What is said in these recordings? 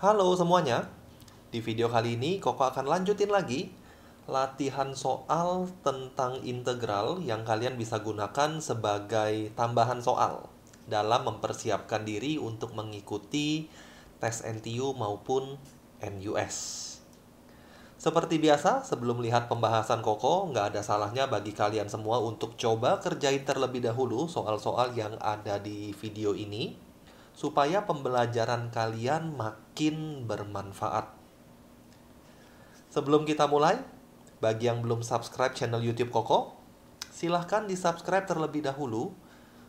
Halo semuanya, di video kali ini Koko akan lanjutin lagi latihan soal tentang integral yang kalian bisa gunakan sebagai tambahan soal dalam mempersiapkan diri untuk mengikuti tes NTU maupun NUS. Seperti biasa, sebelum lihat pembahasan Koko, nggak ada salahnya bagi kalian semua untuk coba kerjain terlebih dahulu soal-soal yang ada di video ini supaya pembelajaran kalian makin bermanfaat. Sebelum kita mulai, bagi yang belum subscribe channel YouTube Koko, silahkan di-subscribe terlebih dahulu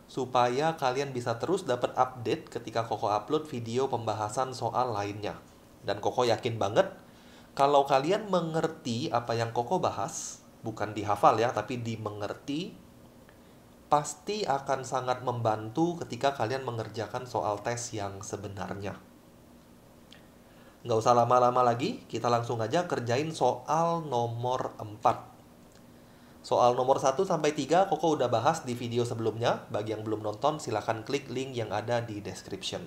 supaya kalian bisa terus dapat update ketika Koko upload video pembahasan soal lainnya. Dan Koko yakin banget kalau kalian mengerti apa yang Koko bahas, bukan dihafal ya, tapi dimengerti, pasti akan sangat membantu ketika kalian mengerjakan soal tes yang sebenarnya. Nggak usah lama-lama lagi, kita langsung aja kerjain soal nomor 4. Soal nomor 1-3 Koko udah bahas di video sebelumnya. Bagi yang belum nonton, silahkan klik link yang ada di description.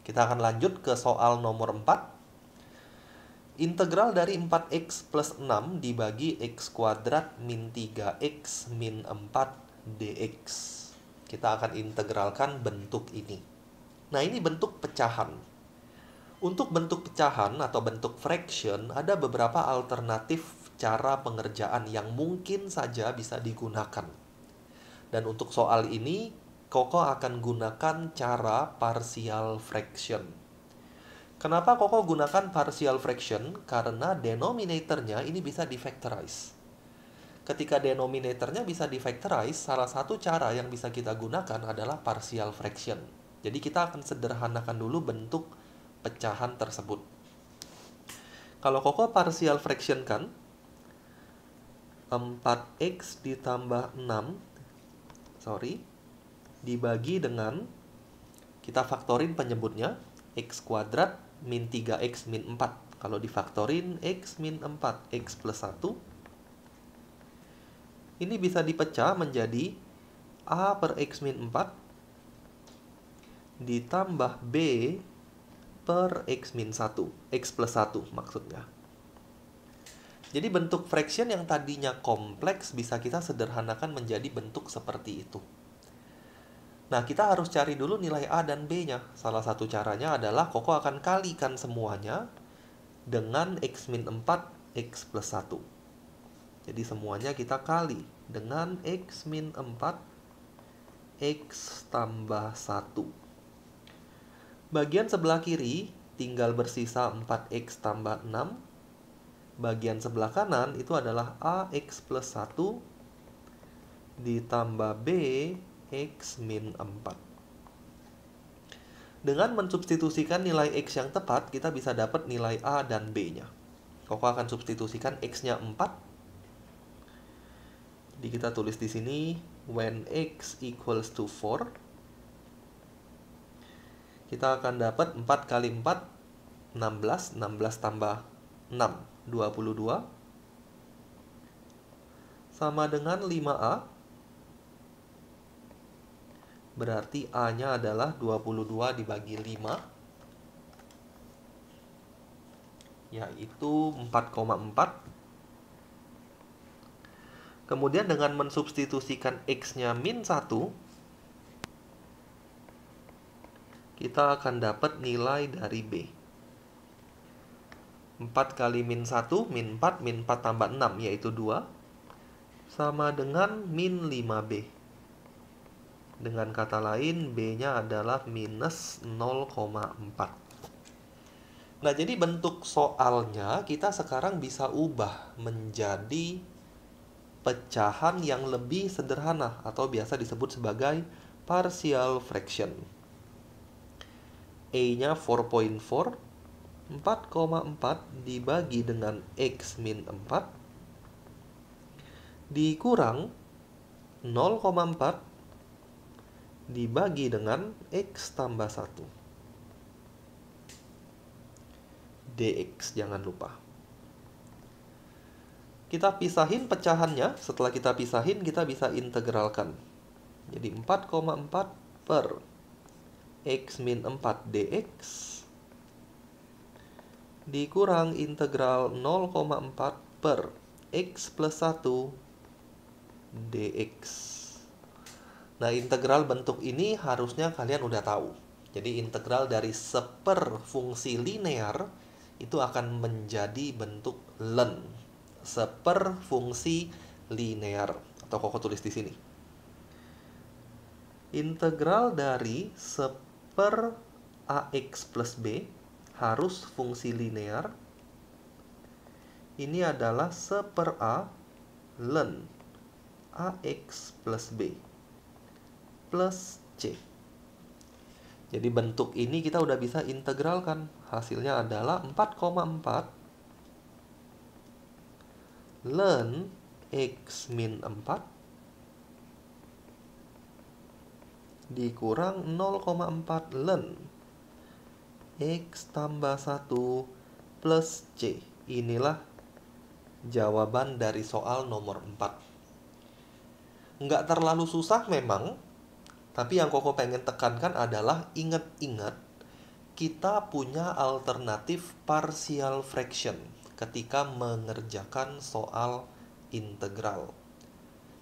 Kita akan lanjut ke soal nomor 4. Integral dari 4x plus 6 dibagi x kuadrat min 3x min 4 dx. Kita akan integralkan bentuk ini. Nah, ini bentuk pecahan. Untuk bentuk pecahan atau bentuk fraction, ada beberapa alternatif cara pengerjaan yang mungkin saja bisa digunakan. Dan untuk soal ini, Koko akan gunakan cara partial fraction. Kenapa Koko gunakan partial fraction? Karena denominatornya ini bisa di-factorize. Ketika denominatornya bisa di-factorize, salah satu cara yang bisa kita gunakan adalah partial fraction. Jadi kita akan sederhanakan dulu bentuk pecahan tersebut. Kalau Koko partial fraction kan 4x ditambah 6 dibagi dengan, kita faktorin penyebutnya, x kuadrat min 3x min 4. Kalau difaktorin x min 4 x plus 1, ini bisa dipecah menjadi a per x min 4 ditambah b per x min 1, x plus 1 maksudnya. Jadi bentuk fraction yang tadinya kompleks bisa kita sederhanakan menjadi bentuk seperti itu. Nah, kita harus cari dulu nilai A dan B-nya. Salah satu caranya adalah Koko akan kalikan semuanya dengan x min 4, x plus 1. Jadi semuanya kita kali dengan x min 4, x tambah 1. Bagian sebelah kiri tinggal bersisa 4x tambah 6. Bagian sebelah kanan itu adalah ax plus 1 ditambah b x min 4. Dengan mensubstitusikan nilai x yang tepat, kita bisa dapat nilai a dan b-nya. Koko akan substitusikan x-nya 4. Jadi kita tulis di sini when x equals to 4. Kita akan dapat 4 kali 4, 16. 16 tambah 6, 22. Sama dengan 5A. Berarti A-nya adalah 22 dibagi 5. Yaitu 4,4. Kemudian dengan mensubstitusikan X-nya min 1, kita akan dapat nilai dari B. 4 kali min 1, min 4, min 4 tambah 6, yaitu 2. Sama dengan min 5B. Dengan kata lain, B-nya adalah minus 0,4. Nah, jadi bentuk soalnya kita sekarang bisa ubah menjadi pecahan yang lebih sederhana atau biasa disebut sebagai partial fraction. A-nya 4.4, 4,4 dibagi dengan x min 4 dikurang 0,4 dibagi dengan x tambah 1 dx, jangan lupa. Kita pisahin pecahannya. Setelah kita pisahin, kita bisa integralkan. Jadi 4,4 per x min 4 dx dikurang integral 0,4 per X plus 1 dx. Nah, integral bentuk ini harusnya kalian udah tahu. Jadi integral dari seper fungsi linear itu akan menjadi bentuk len. Seper fungsi linear. Atau Koko tulis di sini. Integral dari seper AX plus B harus fungsi linear. Ini adalah seper A len AX plus B plus C. Jadi bentuk ini kita udah bisa integralkan. Hasilnya adalah 4,4 len X min 4 dikurang 0,4 len X tambah 1 plus C. Inilah jawaban dari soal nomor 4. Nggak terlalu susah memang, tapi yang Koko pengen tekankan adalah ingat-ingat kita punya alternatif partial fraction ketika mengerjakan soal integral.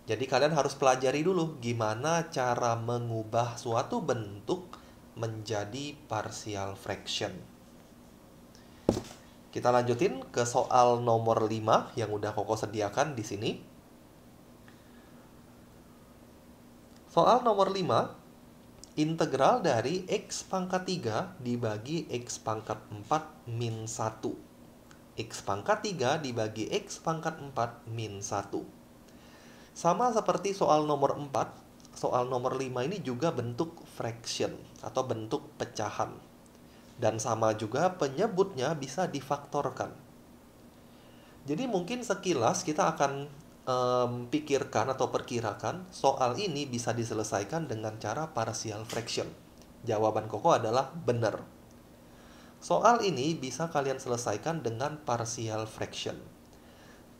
Jadi kalian harus pelajari dulu gimana cara mengubah suatu bentuk menjadi partial fraction. Kita lanjutin ke soal nomor 5 yang udah Koko sediakan di sini. Soal nomor 5, integral dari X pangkat 3 dibagi X pangkat 4 min 1. X pangkat 3 dibagi X pangkat 4 min 1. Sama seperti soal nomor 4, soal nomor 5 ini juga bentuk fraction atau bentuk pecahan. Dan sama juga penyebutnya bisa difaktorkan. Jadi mungkin sekilas kita akan pikirkan atau perkirakan soal ini bisa diselesaikan dengan cara partial fraction. Jawaban Koko adalah benar. Soal ini bisa kalian selesaikan dengan partial fraction.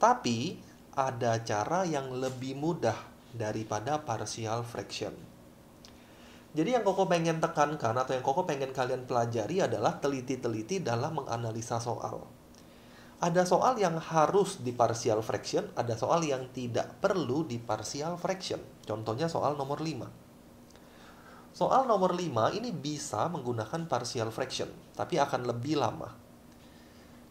Tapi ada cara yang lebih mudah daripada partial fraction. Jadi yang Koko pengen tekankan atau yang Koko pengen kalian pelajari adalah teliti-teliti dalam menganalisa soal. Ada soal yang harus di partial fraction, ada soal yang tidak perlu di partial fraction. Contohnya soal nomor 5. Soal nomor 5 ini bisa menggunakan partial fraction, tapi akan lebih lama.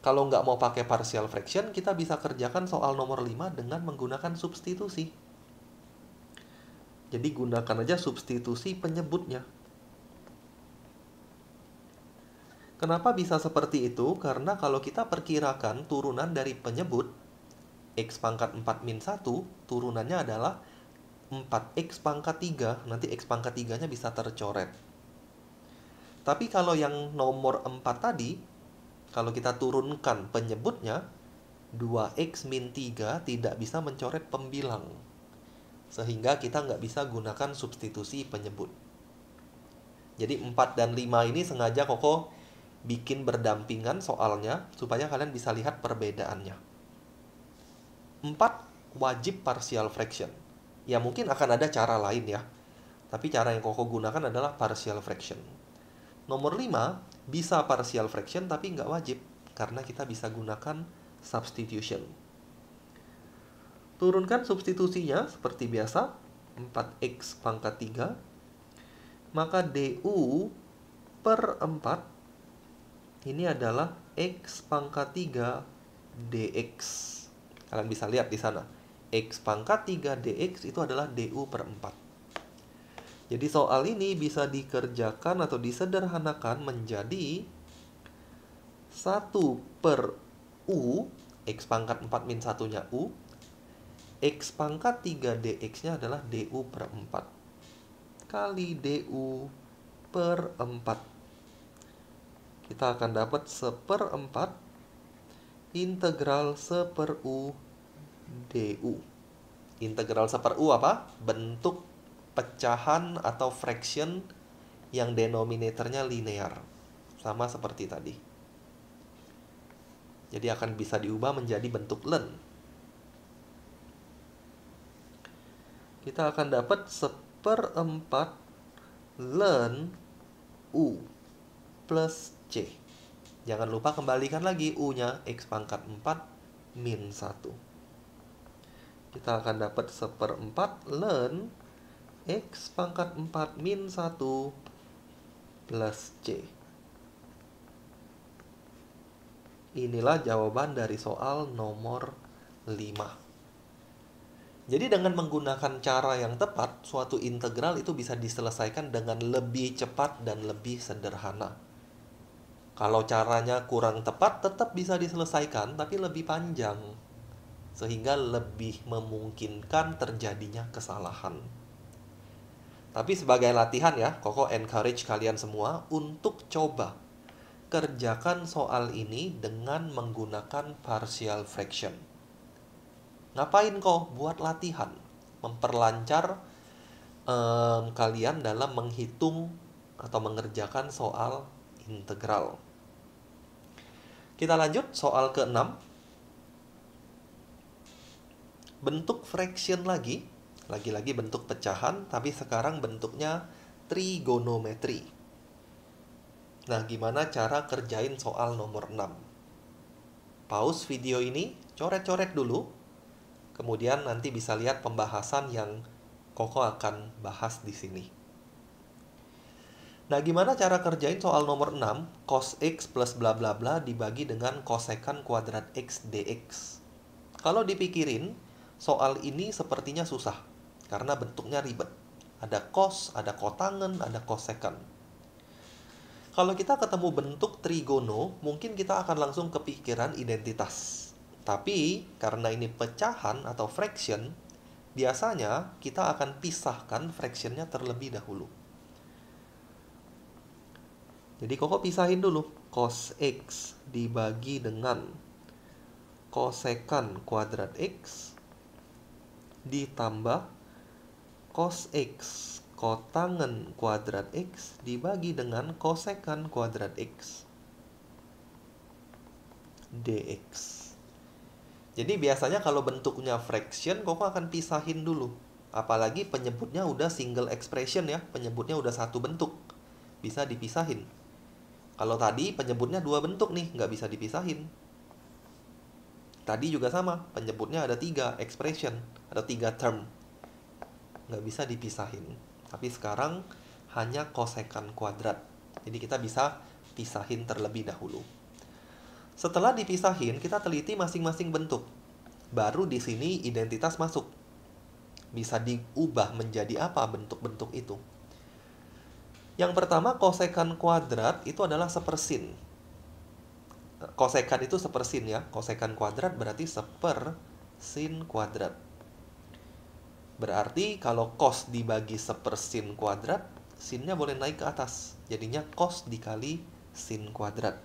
Kalau nggak mau pakai partial fraction, kita bisa kerjakan soal nomor 5 dengan menggunakan substitusi. Jadi gunakan aja substitusi penyebutnya. Kenapa bisa seperti itu? Karena kalau kita perkirakan turunan dari penyebut X pangkat 4 min 1, turunannya adalah 4X pangkat 3. Nanti X pangkat 3-nya bisa tercoret. Tapi kalau yang nomor 4 tadi, kalau kita turunkan penyebutnya, 2X min 3 tidak bisa mencoret pembilang. Sehingga kita nggak bisa gunakan substitusi penyebut. Jadi 4 dan 5 ini sengaja Koko bikin berdampingan soalnya supaya kalian bisa lihat perbedaannya. 4 wajib partial fraction. Ya mungkin akan ada cara lain ya. Tapi cara yang Koko gunakan adalah partial fraction. Nomor 5 bisa partial fraction tapi nggak wajib karena kita bisa gunakan substitution. Turunkan substitusinya seperti biasa. 4X pangkat 3. Maka DU per 4 ini adalah X pangkat 3 dx. Kalian bisa lihat di sana. X pangkat 3 dx itu adalah DU per 4. Jadi soal ini bisa dikerjakan atau disederhanakan menjadi 1 per U. X pangkat 4 min 1-nya U. X pangkat 3 dx-nya adalah DU per 4. Kali DU per 4. Kita akan dapat 1/4 integral 1/U du. Integral 1/U apa? Bentuk pecahan atau fraction yang denominatornya linear. Sama seperti tadi. Jadi akan bisa diubah menjadi bentuk len. Kita akan dapat 1/4 len U plus C. Jangan lupa kembalikan lagi U-nya X pangkat 4 min 1. Kita akan dapat 1/4 ln X pangkat 4 min 1 plus C. Inilah jawaban dari soal nomor 5. Jadi dengan menggunakan cara yang tepat, suatu integral itu bisa diselesaikan dengan lebih cepat dan lebih sederhana. Kalau caranya kurang tepat, tetap bisa diselesaikan, tapi lebih panjang. Sehingga lebih memungkinkan terjadinya kesalahan. Tapi sebagai latihan ya, Koko encourage kalian semua untuk coba kerjakan soal ini dengan menggunakan partial fraction. Ngapain kok? Buat latihan. Memperlancar kalian dalam menghitung atau mengerjakan soal integral. Kita lanjut soal ke-6. Bentuk fraction lagi. Lagi-lagi bentuk pecahan, tapi sekarang bentuknya trigonometri. Nah, gimana cara kerjain soal nomor 6? Pause video ini, coret-coret dulu. Kemudian nanti bisa lihat pembahasan yang Koko akan bahas di sini. Nah, gimana cara kerjain soal nomor 6? Cos X plus bla bla bla dibagi dengan kosekan kuadrat X dx. Kalau dipikirin, soal ini sepertinya susah. Karena bentuknya ribet. Ada cos, ada kotangen, ada kosekan. Kalau kita ketemu bentuk trigono, mungkin kita akan langsung kepikiran identitas. Tapi, karena ini pecahan atau fraction, biasanya kita akan pisahkan fractionnya terlebih dahulu. Jadi, Koko pisahin dulu. Cos X dibagi dengan kosekan kuadrat X ditambah cos X kotangen kuadrat X dibagi dengan kosekan kuadrat X dx. Jadi biasanya kalau bentuknya fraction, Koko akan pisahin dulu. Apalagi penyebutnya udah single expression ya, penyebutnya udah satu bentuk. Bisa dipisahin. Kalau tadi penyebutnya dua bentuk nih, nggak bisa dipisahin. Tadi juga sama, penyebutnya ada 3 expression, ada 3 term. Nggak bisa dipisahin. Tapi sekarang hanya kosekan kuadrat. Jadi kita bisa pisahin terlebih dahulu. Setelah dipisahin, kita teliti masing-masing bentuk. Baru di sini identitas masuk. Bisa diubah menjadi apa bentuk-bentuk itu. Yang pertama, kosekan kuadrat itu adalah sepersin. Kosekan itu sepersin ya. Kosekan kuadrat berarti sepersin kuadrat. Berarti kalau cos dibagi sepersin kuadrat, sinnya boleh naik ke atas. Jadinya cos dikali sin kuadrat.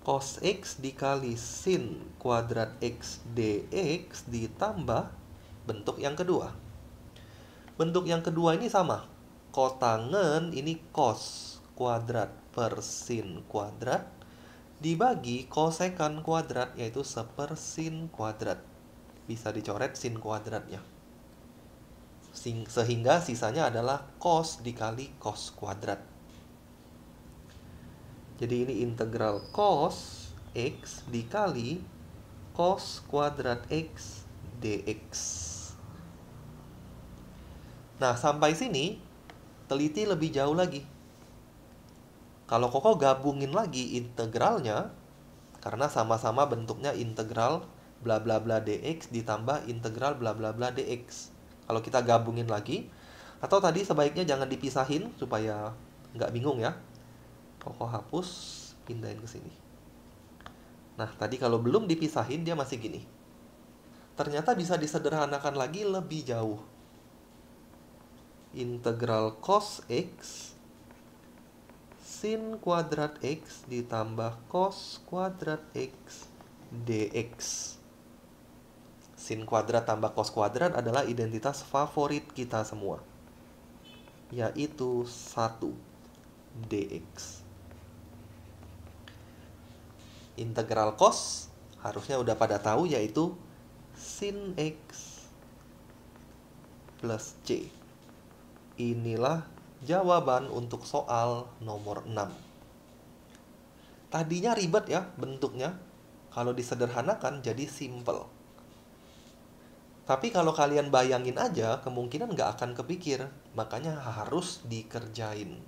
Cos X dikali sin kuadrat X dx ditambah bentuk yang kedua. Bentuk yang kedua ini sama. Kotangen ini cos kuadrat per sin kuadrat dibagi kosekan kuadrat, yaitu sepersin kuadrat. Bisa dicoret sin kuadratnya. Sehingga sisanya adalah cos dikali cos kuadrat. Jadi ini integral cos X dikali cos kuadrat X dx. Nah, sampai sini teliti lebih jauh lagi. Kalau Koko gabungin lagi integralnya, karena sama-sama bentuknya integral bla bla bla dx ditambah integral bla bla bla dx. Kalau kita gabungin lagi, atau tadi sebaiknya jangan dipisahin supaya nggak bingung ya. Koko hapus, pindahin ke sini. Nah, tadi kalau belum dipisahin dia masih gini. Ternyata bisa disederhanakan lagi lebih jauh. Integral cos X sin kuadrat X ditambah cos kuadrat X dx. Sin kuadrat tambah cos kuadrat adalah identitas favorit kita semua, yaitu 1 dx. Integral cos harusnya udah pada tahu, yaitu sin X plus C. Inilah jawaban untuk soal nomor 6. Tadinya ribet ya bentuknya. Kalau disederhanakan jadi simple. Tapi kalau kalian bayangin aja, kemungkinan nggak akan kepikir. Makanya harus dikerjain.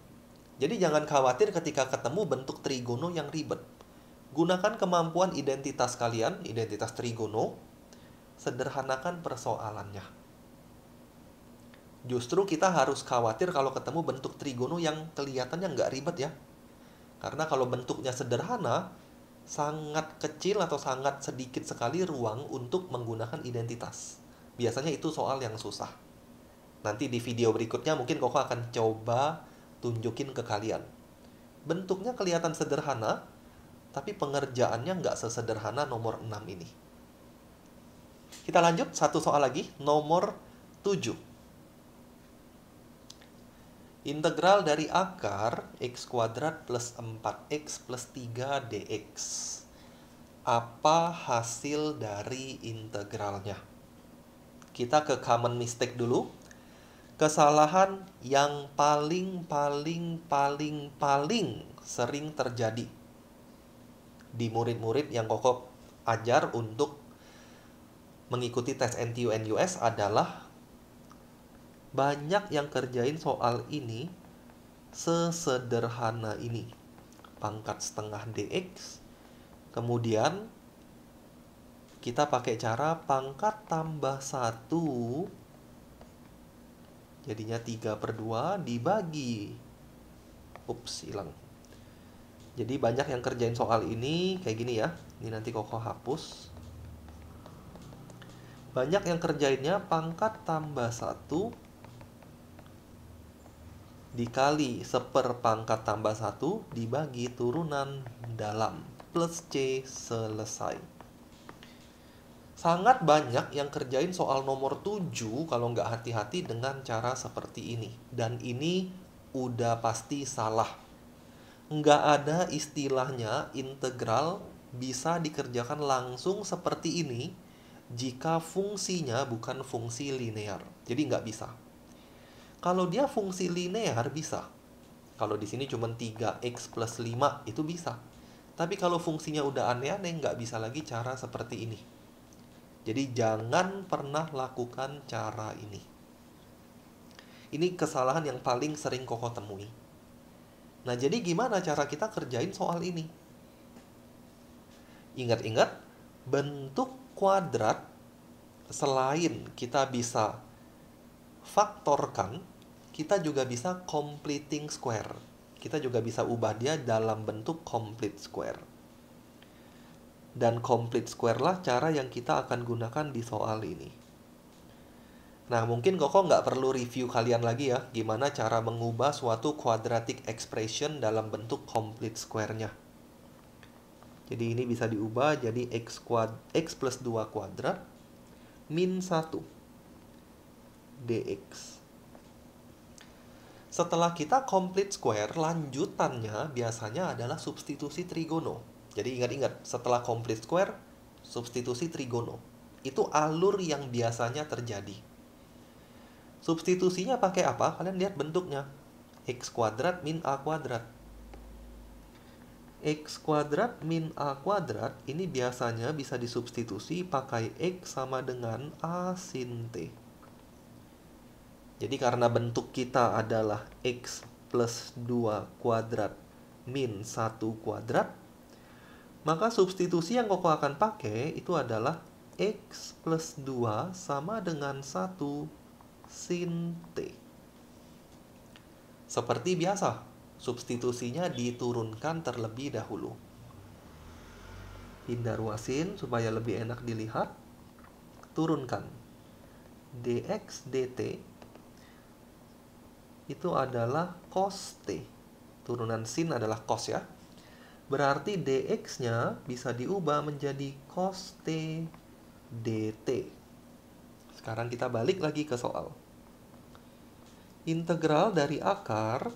Jadi jangan khawatir ketika ketemu bentuk trigono yang ribet. Gunakan kemampuan identitas kalian, identitas trigono, sederhanakan persoalannya. Justru kita harus khawatir kalau ketemu bentuk trigono yang kelihatannya nggak ribet ya. Karena kalau bentuknya sederhana, sangat kecil atau sangat sedikit sekali ruang untuk menggunakan identitas. Biasanya itu soal yang susah. Nanti di video berikutnya mungkin Koko akan coba tunjukin ke kalian. Bentuknya kelihatan sederhana, tapi pengerjaannya nggak sesederhana nomor 6 ini. Kita lanjut, satu soal lagi, nomor 7. Integral dari akar x kuadrat plus 4x plus 3 dx. Apa hasil dari integralnya? Kita ke common mistake dulu. Kesalahan yang paling sering terjadi di murid-murid yang Koko ajar untuk mengikuti tes NTU NUS adalah banyak yang kerjain soal ini sesederhana ini. Pangkat setengah dx. Kemudian kita pakai cara pangkat tambah 1. Jadinya 3/2 dibagi. Ups, hilang. Jadi banyak yang kerjain soal ini kayak gini ya. Ini nanti Koko hapus. Banyak yang kerjainnya pangkat tambah 1 dikali seperpangkat tambah 1 dibagi turunan dalam plus C selesai. Sangat banyak yang kerjain soal nomor 7 kalau nggak hati-hati dengan cara seperti ini. Dan ini udah pasti salah. Nggak ada istilahnya integral bisa dikerjakan langsung seperti ini jika fungsinya bukan fungsi linear. Jadi nggak bisa. Kalau dia fungsi linear bisa. Kalau di sini cuma 3x plus 5 itu bisa. Tapi kalau fungsinya udah aneh-aneh nggak bisa lagi cara seperti ini. Jadi jangan pernah lakukan cara ini. Ini kesalahan yang paling sering Koko temui. Nah, jadi gimana cara kita kerjain soal ini? Ingat-ingat, bentuk kuadrat selain kita bisa faktorkan, kita juga bisa completing square. Kita juga bisa ubah dia dalam bentuk complete square. Dan complete square lah cara yang kita akan gunakan di soal ini. Nah, mungkin Koko nggak perlu review kalian lagi ya, gimana cara mengubah suatu quadratic expression dalam bentuk complete square-nya. Jadi ini bisa diubah jadi x plus 2 kuadrat min 1 dx. Setelah kita complete square, lanjutannya biasanya adalah substitusi trigono. Jadi ingat-ingat, setelah complete square, substitusi trigono. Itu alur yang biasanya terjadi. Substitusinya pakai apa? Kalian lihat bentuknya. X kuadrat min A kuadrat. X kuadrat min A kuadrat ini biasanya bisa disubstitusi pakai X sama dengan A sin T. Jadi karena bentuk kita adalah X plus 2 kuadrat min 1 kuadrat, maka substitusi yang Koko akan pakai itu adalah X plus 2 sama dengan 1 sin T. Seperti biasa, substitusinya diturunkan terlebih dahulu. Hindar wasin supaya lebih enak dilihat. Turunkan. dx dt itu adalah cos T. Turunan sin adalah cos ya. Berarti dx-nya bisa diubah menjadi cos T dt. Sekarang kita balik lagi ke soal. Integral dari akar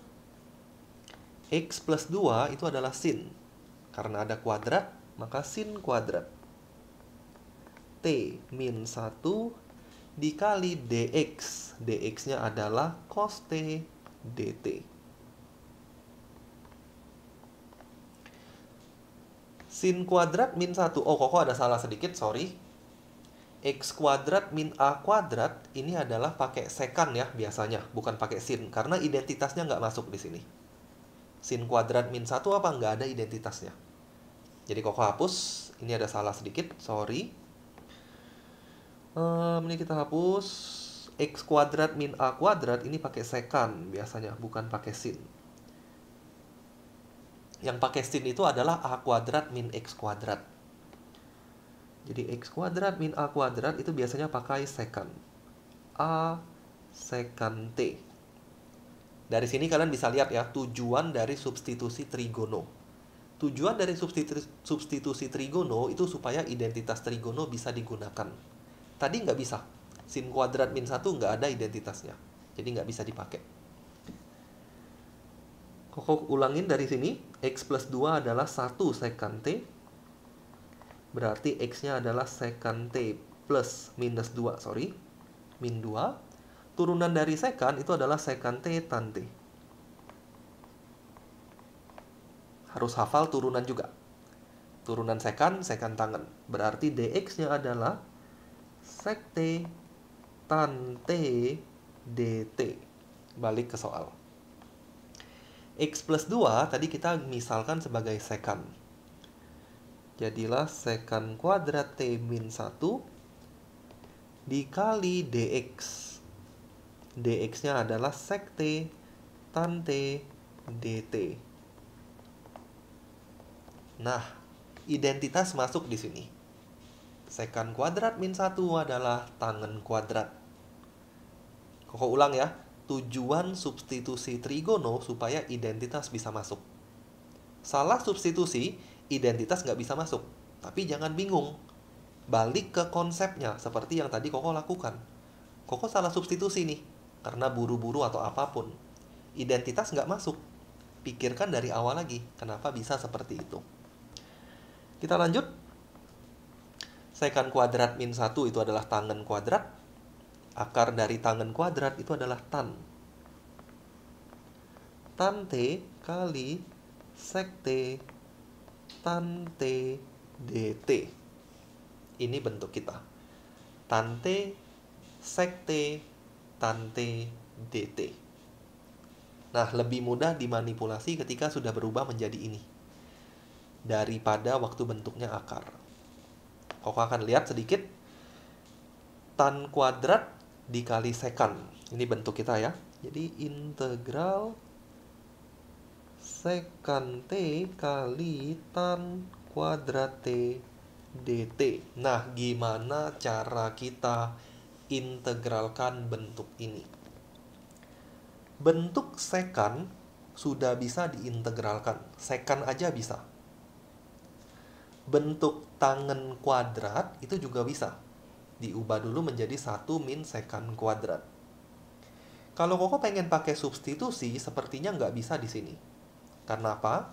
x plus 2 itu adalah sin. Karena ada kuadrat, maka sin kuadrat. T min 1 dikali dx. dx-nya adalah cos T dt. Sin kuadrat min 1. Oh, Koko ada salah sedikit, sorry. X kuadrat min A kuadrat ini adalah pakai sekan ya biasanya, bukan pakai sin. Karena identitasnya nggak masuk di sini. Sin kuadrat min 1 apa? Nggak ada identitasnya. Jadi Koko hapus. Ini ada salah sedikit, sorry. Ini kita hapus. X kuadrat min A kuadrat ini pakai sekan biasanya, bukan pakai sin. Yang pakai sin itu adalah A kuadrat min X kuadrat. Jadi X kuadrat min A kuadrat itu biasanya pakai sekan. A sekan T. Dari sini kalian bisa lihat ya, tujuan dari substitusi trigono. Tujuan dari substitusi trigono itu supaya identitas trigono bisa digunakan. Tadi nggak bisa. Sin kuadrat min 1 nggak ada identitasnya. Jadi nggak bisa dipakai. Koko ulangin dari sini. X plus 2 adalah 1 sekan T. Berarti X-nya adalah sekan T plus minus 2, sorry. Min 2. Turunan dari sekan itu adalah sekan T tan T. Harus hafal turunan juga. Turunan sekan tangen. Berarti dx-nya adalah sek T tan T dt. Balik ke soal. X plus 2 tadi kita misalkan sebagai sekan. Jadilah sekan kuadrat T min 1 dikali dx. Dx-nya adalah sek T tan T dt. Nah, identitas masuk di sini. Sekan kuadrat min 1 adalah tangen kuadrat. Koko ulang ya. Tujuan substitusi trigono supaya identitas bisa masuk. Salah substitusi, identitas nggak bisa masuk. Tapi jangan bingung. Balik ke konsepnya, seperti yang tadi Koko lakukan. Koko salah substitusi nih, karena buru-buru atau apapun. Identitas nggak masuk. Pikirkan dari awal lagi, kenapa bisa seperti itu. Kita lanjut. Sekan kuadrat min 1 itu adalah tangen kuadrat. Akar dari tangen kuadrat itu adalah tan. Tan T kali sek T tan T dt. Ini bentuk kita. Tan T sek T tan T dt. Nah, lebih mudah dimanipulasi ketika sudah berubah menjadi ini daripada waktu bentuknya akar. Koko akan lihat sedikit. Tan kuadrat dikali sekan. Ini bentuk kita ya. Jadi integral sekan T kali tan kuadrat T dt. Nah, gimana cara kita integralkan bentuk ini? Bentuk sekan sudah bisa diintegralkan. Sekan aja bisa. Bentuk tangen kuadrat itu juga bisa. Diubah dulu menjadi 1 min sekan kuadrat. Kalau Koko pengen pakai substitusi, sepertinya nggak bisa di sini. Karena apa?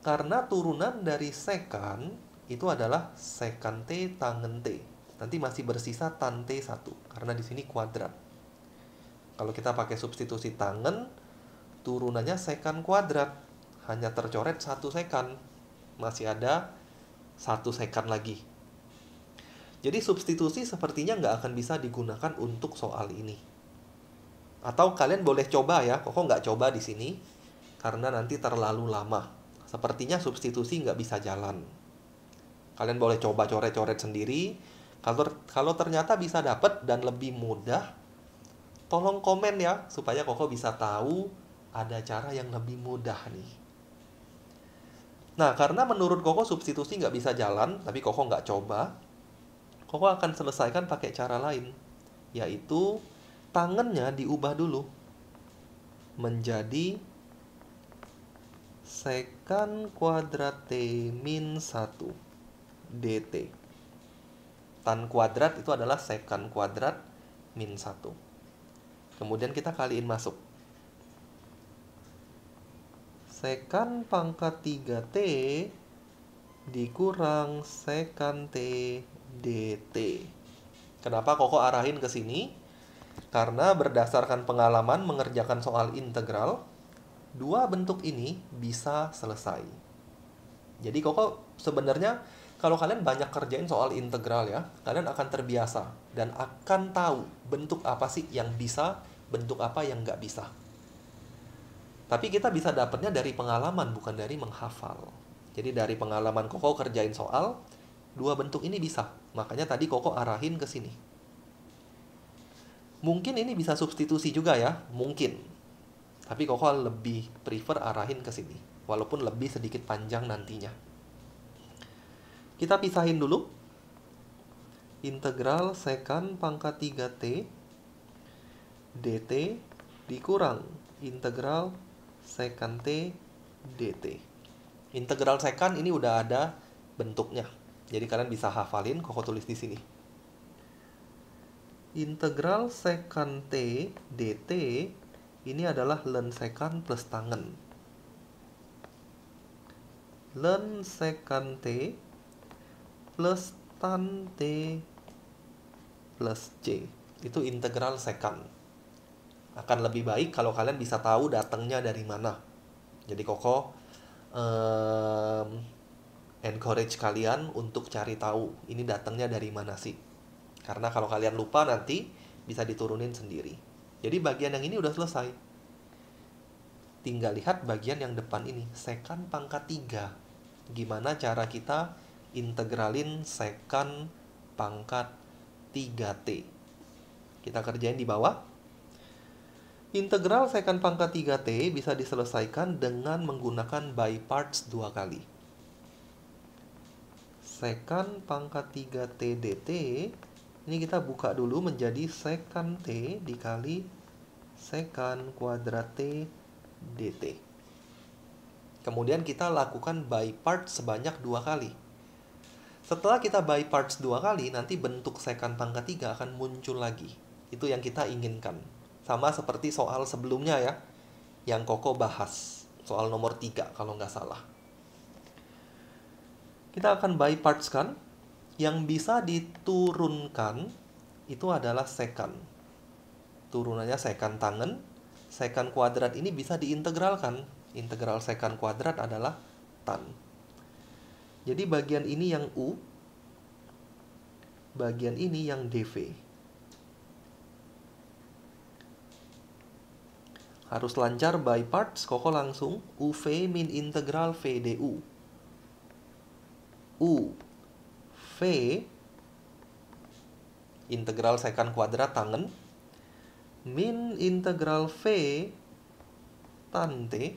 Karena turunan dari sekan itu adalah sekan T tangen T. Nanti masih bersisa tan T 1, karena di sini kuadrat. Kalau kita pakai substitusi tangen, turunannya sekan kuadrat. Hanya tercoret 1 sekan. Masih ada 1 sekan lagi. Jadi substitusi sepertinya nggak akan bisa digunakan untuk soal ini. Atau kalian boleh coba ya, Koko nggak coba di sini karena nanti terlalu lama. Sepertinya substitusi nggak bisa jalan. Kalian boleh coba coret-coret sendiri. Kalau ternyata bisa dapat dan lebih mudah, tolong komen ya supaya Koko bisa tahu ada cara yang lebih mudah nih. Nah, karena menurut Koko substitusi nggak bisa jalan, tapi Koko nggak coba, Koko akan selesaikan pakai cara lain, yaitu tangannya diubah dulu menjadi sekan kuadrat T min 1 dt. Tan kuadrat itu adalah sekan kuadrat min 1. Kemudian kita kaliin masuk. Sekan pangkat 3T dikurang sekan T dt. Kenapa Koko arahin ke sini? Karena berdasarkan pengalaman mengerjakan soal integral, dua bentuk ini bisa selesai. Jadi Koko Sebenarnya kalau kalian banyak kerjain soal integral ya, kalian akan terbiasa dan akan tahu bentuk apa sih yang bisa, bentuk apa yang nggak bisa. Tapi kita bisa dapatnya dari pengalaman, bukan dari menghafal. Jadi dari pengalaman Koko kerjain soal, dua bentuk ini bisa. Makanya tadi Koko arahin ke sini. Mungkin ini bisa substitusi juga ya, mungkin. Tapi Koko lebih prefer arahin ke sini, walaupun lebih sedikit panjang nantinya. Kita pisahin dulu. Integral sekant pangkat 3t dt dikurang integral sekant t dt. Integral sekant ini udah ada bentuknya. Jadi kalian bisa hafalin, Koko tulis di sini. Integral sekant t dt ini adalah ln sekant plus tangen. Ln sekant t plus tan t plus c. Itu integral sekant. Akan lebih baik kalau kalian bisa tahu datangnya dari mana. Jadi Koko encourage kalian untuk cari tahu ini datangnya dari mana sih. Karena kalau kalian lupa nanti bisa diturunin sendiri. Jadi bagian yang ini udah selesai. Tinggal lihat bagian yang depan ini, sekant pangkat 3. Gimana cara kita integralin sekant pangkat 3t. Kita kerjain di bawah. Integral sekant pangkat 3t bisa diselesaikan dengan menggunakan by parts 2 kali. Sekant pangkat 3t dt, ini kita buka dulu menjadi sekant t dikali sekant kuadrat t dt. Kemudian kita lakukan by parts sebanyak 2 kali. Setelah kita by parts 2 kali, nanti bentuk sekant pangkat 3 akan muncul lagi. Itu yang kita inginkan. Sama seperti soal sebelumnya ya, yang Koko bahas. Soal nomor 3 kalau nggak salah. Kita akan by parts kan. Yang bisa diturunkan itu adalah sekant. Turunannya sekant tangen. Sekant kuadrat ini bisa diintegralkan. Integral sekant kuadrat adalah tan. Jadi bagian ini yang U, bagian ini yang dv. Harus lancar by parts, Koko langsung UV min integral V du. U V integral sekant kuadrat tangen min integral V tan T.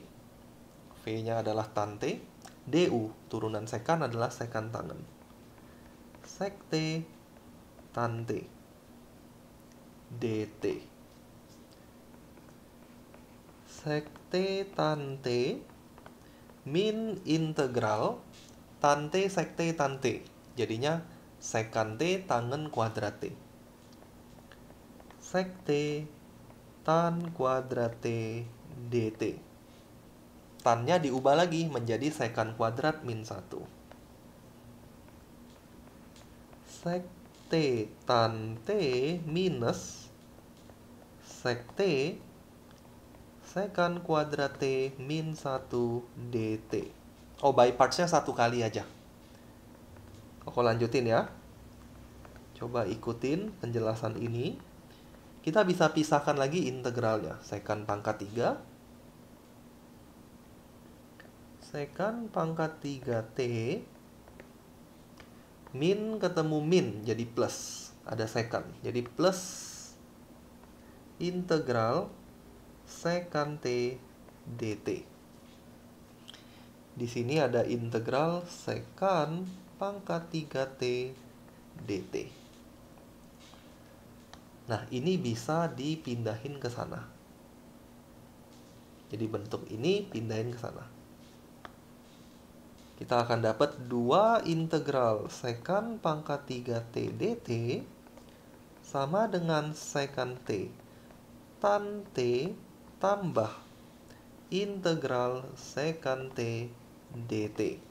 V-nya adalah tan T. Du, turunan sekant adalah sekant tangen. Sek T tan T dt. Sek T tan T min integral tan T sek T tan T. Jadinya sekant T tangen kuadrat T. Sek T tan kuadrat T dt. Tannya diubah lagi menjadi sekant kuadrat min 1. Sek T tan T minus sek T sekant kuadrat T min 1 dt. Oh, by parts-nya 1 kali aja. Koko lanjutin ya. Coba ikutin penjelasan ini. Kita bisa pisahkan lagi integralnya. Sekant pangkat 3. Sekant pangkat 3t min ketemu min jadi plus, ada sekant jadi plus integral sekant t dt. Di sini ada integral sekant pangkat 3t dt. Nah, ini bisa dipindahin ke sana. Jadi bentuk ini pindahin ke sana. Kita akan dapat 2 integral sekant pangkat 3t dt sama dengan sekant t tan t tambah integral sekant t dt.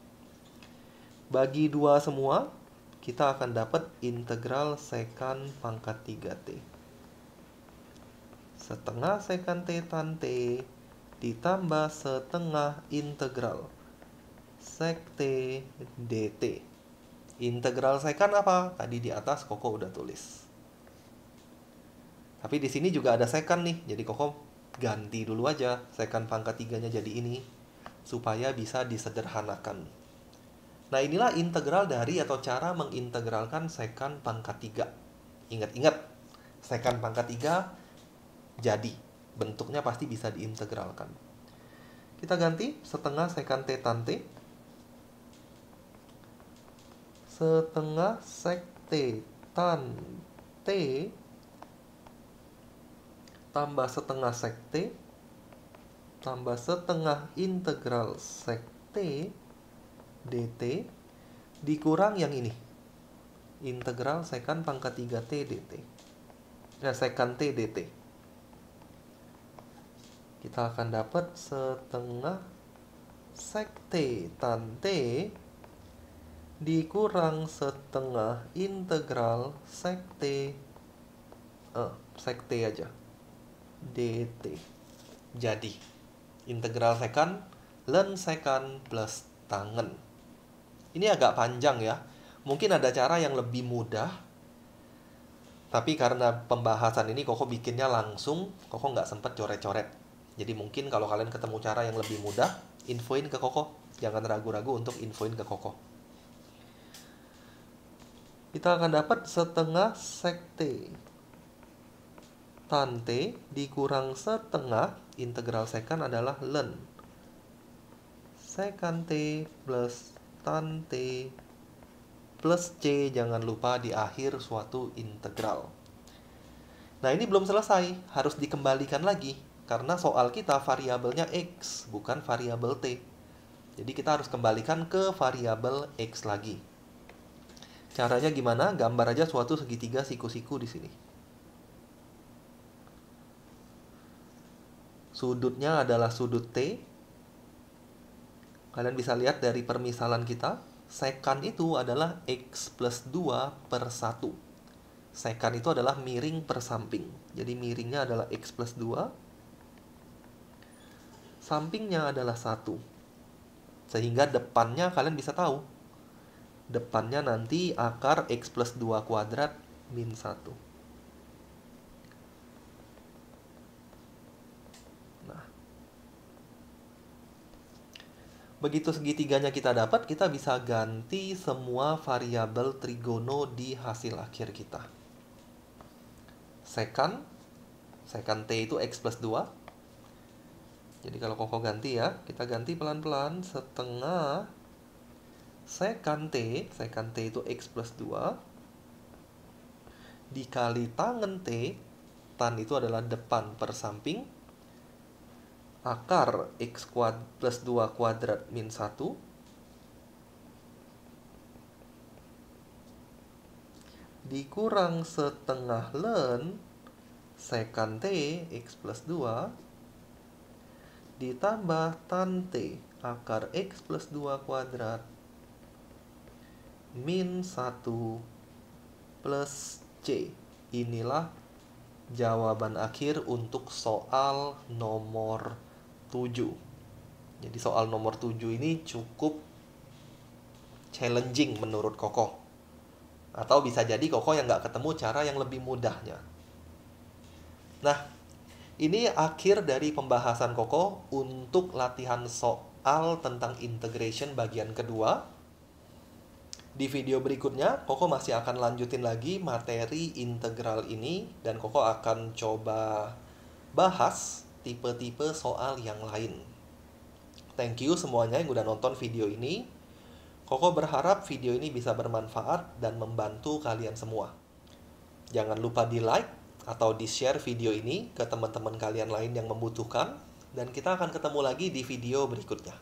Bagi 2 semua, kita akan dapat integral sekant pangkat 3t. Setengah sekant t tan t ditambah setengah integral sek T dt. Integral sekan apa? Tadi di atas Koko udah tulis. Tapi di sini juga ada sekan nih, jadi Koko ganti dulu aja sekan pangkat 3-nya jadi ini, supaya bisa disederhanakan. Nah, inilah integral dari atau cara mengintegralkan sekan pangkat 3. Ingat-ingat, sekan pangkat 3 jadi. Bentuknya pasti bisa diintegralkan. Kita ganti setengah sekan T tan T. Setengah sek T tan T tambah setengah sek T tambah setengah integral sek T dt dikurang yang ini. Integral sekan pangkat 3 T dt. Ya, sekan T dt. Kita akan dapat setengah sek T tan T dikurang setengah integral sek T aja dt. Jadi integral sekan len sekan plus tangen. Ini agak panjang ya. Mungkin ada cara yang lebih mudah, tapi karena pembahasan ini Koko bikinnya langsung, Koko nggak sempet coret-coret. Jadi mungkin kalau kalian ketemu cara yang lebih mudah, infoin ke Koko. Jangan ragu-ragu untuk infoin ke Koko. Kita akan dapat setengah sek T tan T dikurang setengah integral sekan adalah len sekan T plus tan T plus C, jangan lupa di akhir suatu integral. Nah, ini belum selesai, harus dikembalikan lagi karena soal kita variabelnya X, bukan variabel T. Jadi kita harus kembalikan ke variabel X lagi. Caranya gimana? Gambar aja suatu segitiga siku-siku di sini. Sudutnya adalah sudut T. Kalian bisa lihat dari permisalan kita, sekan itu adalah X plus 2 per 1. Sekan itu adalah miring per samping. Jadi miringnya adalah X plus 2. Sampingnya adalah 1. Sehingga depannya kalian bisa tahu. Depannya nanti akar X plus 2 kuadrat min 1. Nah, begitu segitiganya kita dapat, kita bisa ganti semua variabel trigono di hasil akhir kita. Sekan T itu X plus 2. Jadi kalau Koko ganti ya, kita ganti pelan-pelan setengah sekan T itu X plus 2 dikali tangen T, tan itu adalah depan per samping, akar X plus 2 kuadrat min 1 dikurang setengah len sekan T X plus 2 ditambah tan T akar X plus 2 kuadrat min 1 plus C. Inilah jawaban akhir untuk soal nomor 7. Jadi soal nomor 7 ini cukup challenging menurut Koko. Atau bisa jadi Koko yang nggak ketemu cara yang lebih mudahnya. Nah, ini akhir dari pembahasan Koko untuk latihan soal tentang integration bagian kedua. Di video berikutnya, Koko masih akan lanjutin lagi materi integral ini, dan Koko akan coba bahas tipe-tipe soal yang lain. Thank you semuanya yang udah nonton video ini. Koko berharap video ini bisa bermanfaat dan membantu kalian semua. Jangan lupa di like atau di share video ini ke teman-teman kalian lain yang membutuhkan, dan kita akan ketemu lagi di video berikutnya.